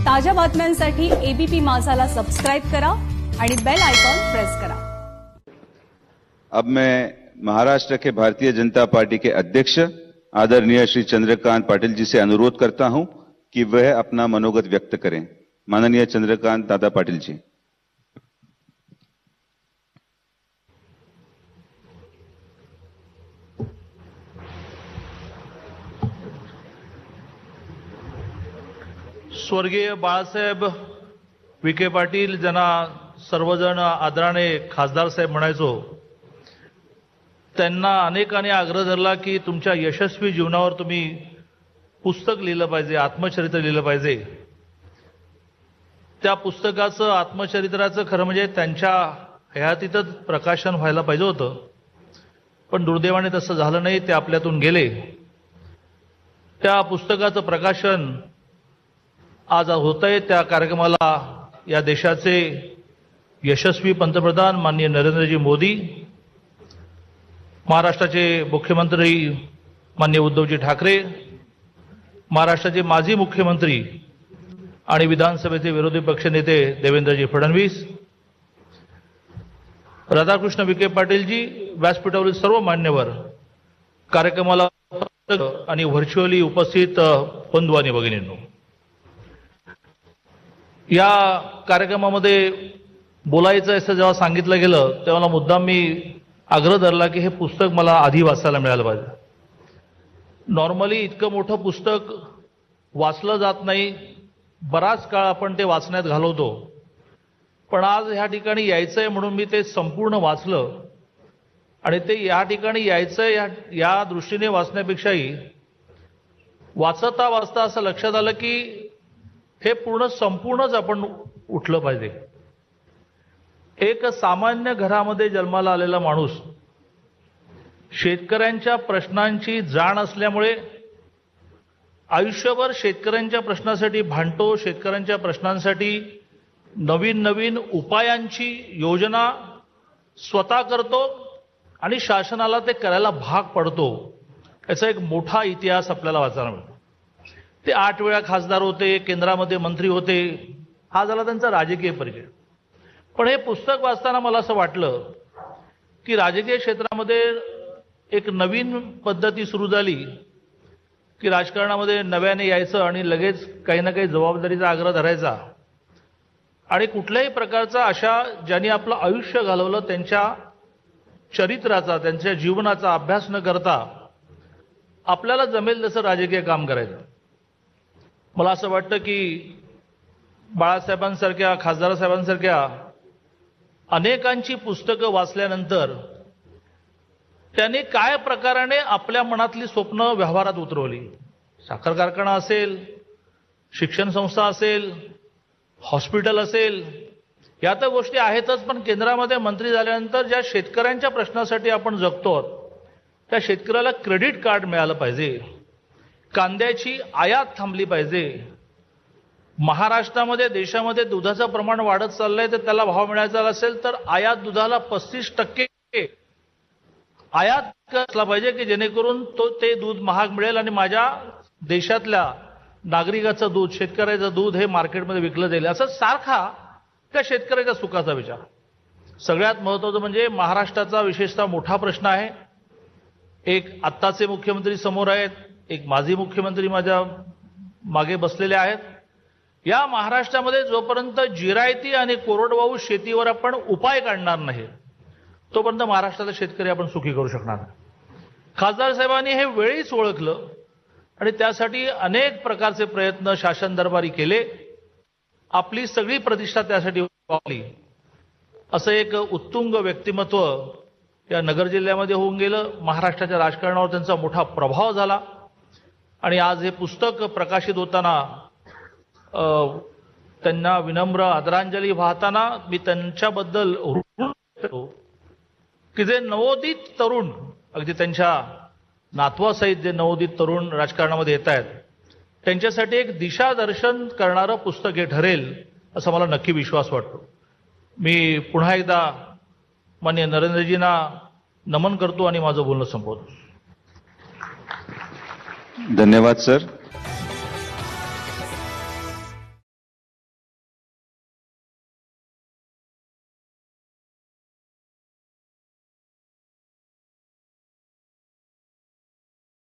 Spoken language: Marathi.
ताज्या बातम्यांसाठी एबीपी माझाला सबस्क्राइब करा आणि बेल आयकॉन प्रेस करा। अब मैं महाराष्ट्र के भारतीय जनता पार्टी के अध्यक्ष आदरणीय श्री चंद्रकांत पाटिल जी से अनुरोध करता हूं कि वह अपना मनोगत व्यक्त करें। माननीय चंद्रकांत दादा पाटिल जी। स्वर्गीय बाळासाहेब विखे पाटील ज्यांना सर्वजण आदराने खासदार साहेब म्हणायचो, त्यांना अनेकांनी आग्रह धरला की तुमच्या यशस्वी जीवनावर तुम्ही पुस्तक लिहिलं पाहिजे, आत्मचरित्र लिहिलं पाहिजे। त्या पुस्तकाचं आत्मचरित्राचं खरं म्हणजे त्यांच्या हयातीतच प्रकाशन व्हायला पाहिजे होतं, पण दुर्दैवाने तसं झालं नाही, ते आपल्यातून गेले। त्या पुस्तकाचं प्रकाशन आज होतंय। त्या कार्यक्रमाला या देशाचे यशस्वी पंतप्रधान माननीय नरेंद्रजी मोदी, महाराष्ट्राचे मुख्यमंत्री माननीय उद्धवजी ठाकरे, महाराष्ट्राचे माजी मुख्यमंत्री आणि विधानसभेचे विरोधी पक्षनेते देवेंद्रजी फडणवीस, राधाकृष्ण विखे पाटीलजी, व्यासपीठावरील सर्व मान्यवर, कार्यक्रमाला आणि व्हर्च्युअली उपस्थित बंधू आणि भगिनींनो, या कार्यक्रमामध्ये बोलायचं असं जेव्हा सांगितलं गेलं तेव्हा मुद्दाम मी आग्रह धरला की हे पुस्तक मला आधी वाचायला मिळालं पाहिजे। नॉर्मली इतकं मोठं पुस्तक वाचलं जात नाही, बराच काळ आपण ते वाचण्यात घालवतो, पण आज ह्या ठिकाणी यायचंय म्हणून मी ते संपूर्ण वाचलं आणि ते या ठिकाणी यायचंय या दृष्टीने वाचण्यापेक्षाही वाचता वाचता असं लक्षात आलं की हे संपूर्णच आपण उठलं पाहिजे। एक सामान्य घरामध्ये जन्माला आलेला माणूस शेतकऱ्यांच्या प्रश्नांची जाण असल्यामुळे आयुष्यभर शेतकऱ्यांच्या प्रश्नासाठी भांडतो, शेतकऱ्यांच्या प्रश्नांसाठी नवीन नवीन उपायांची योजना स्वतः करतो आणि शासनाला ते करायला भाग पडतो। याचा एक मोठा इतिहास आपल्याला वाचायला मिळतो। ते 8 वेळा खासदार होते, केंद्रामध्ये मंत्री होते, हा झाला त्यांचा राजकीय परिचय। पण हे पुस्तक वाचताना मला असं वाटलं की राजकीय क्षेत्रामध्ये एक नवीन पद्धती सुरू झाली की राजकारणामध्ये नव्याने यायचं आणि लगेच काही ना काही जबाबदारीचा आग्रह धरायचा आणि कुठल्याही प्रकारचा अशा ज्यांनी आपलं आयुष्य घालवलं त्यांच्या चरित्राचा, त्यांच्या जीवनाचा अभ्यास न करता आपल्याला जमेल तसं राजकीय काम करायचं। मला असं वाटतं की बाळासाहेबांसारख्या, खासदार साहेबांसारख्या अनेकांची पुस्तकं वाचल्यानंतर त्यांनी काय प्रकाराने आपल्या मनातली स्वप्न व्यवहारात उतरवली। साखर कारखाना असेल, शिक्षण संस्था असेल, हॉस्पिटल असेल, या तर गोष्टी आहेतच, पण केंद्रामध्ये मंत्री झाल्यानंतर ज्या शेतकऱ्यांच्या प्रश्नासाठी आपण जगतो त्या शेतकऱ्याला क्रेडिट कार्ड मिळालं पाहिजे, कांद्याची आयात थांबली पाहिजे, महाराष्ट्रामध्ये देशामध्ये दुधाचं प्रमाण वाढत चाललंय तर त्याला भाव मिळायचा असेल तर आयात दुधाला 35% आयात असला पाहिजे की जेणेकरून ते दूध महाग मिळेल आणि माझ्या देशातल्या नागरिकाचं दूध, शेतकऱ्याचं दूध हे मार्केटमध्ये विकलं जाईल। असं सारखा त्या शेतकऱ्याच्या सुखाचा विचार। सगळ्यात महत्त्वाचं म्हणजे महाराष्ट्राचा विशेषतः मोठा प्रश्न आहे। एक आत्ताचे मुख्यमंत्री समोर आहेत, एक माजी मुख्यमंत्री माझ्या मागे बसलेले आहेत। या महाराष्ट्रामध्ये जोपर्यंत जिरायती आणि कोरडवाहू शेतीवर आपण उपाय काढणार नाही तोपर्यंत महाराष्ट्राचा शेतकरी आपण सुखी करू शकणार नाही। खासदार साहेबांनी हे वेळीच ओळखलं आणि त्यासाठी अनेक प्रकारचे प्रयत्न शासन दरबारी केले, आपली सगळी प्रतिष्ठा त्यासाठी वापरली। असं एक उत्तुंग व्यक्तिमत्व या नगर जिल्ह्यामध्ये होऊन गेलं। महाराष्ट्राच्या राजकारणावर त्यांचा मोठा प्रभाव झाला आणि आज हे पुस्तक प्रकाशित होताना त्यांना विनम्र आदरांजली वाहताना मी त्यांच्याबद्दल ऋण करतो की जे नवोदित तरुण, अगदी त्यांच्या नातवासहित जे नवोदित तरुण राजकारणामध्ये येत आहेत त्यांच्यासाठी एक दिशादर्शन करणारं पुस्तक हे ठरेल असा मला नक्की विश्वास वाटतो। मी पुन्हा एकदा माननीय नरेंद्रजींना नमन करतो आणि माझं बोलणं संपवतो। धन्यवाद सर।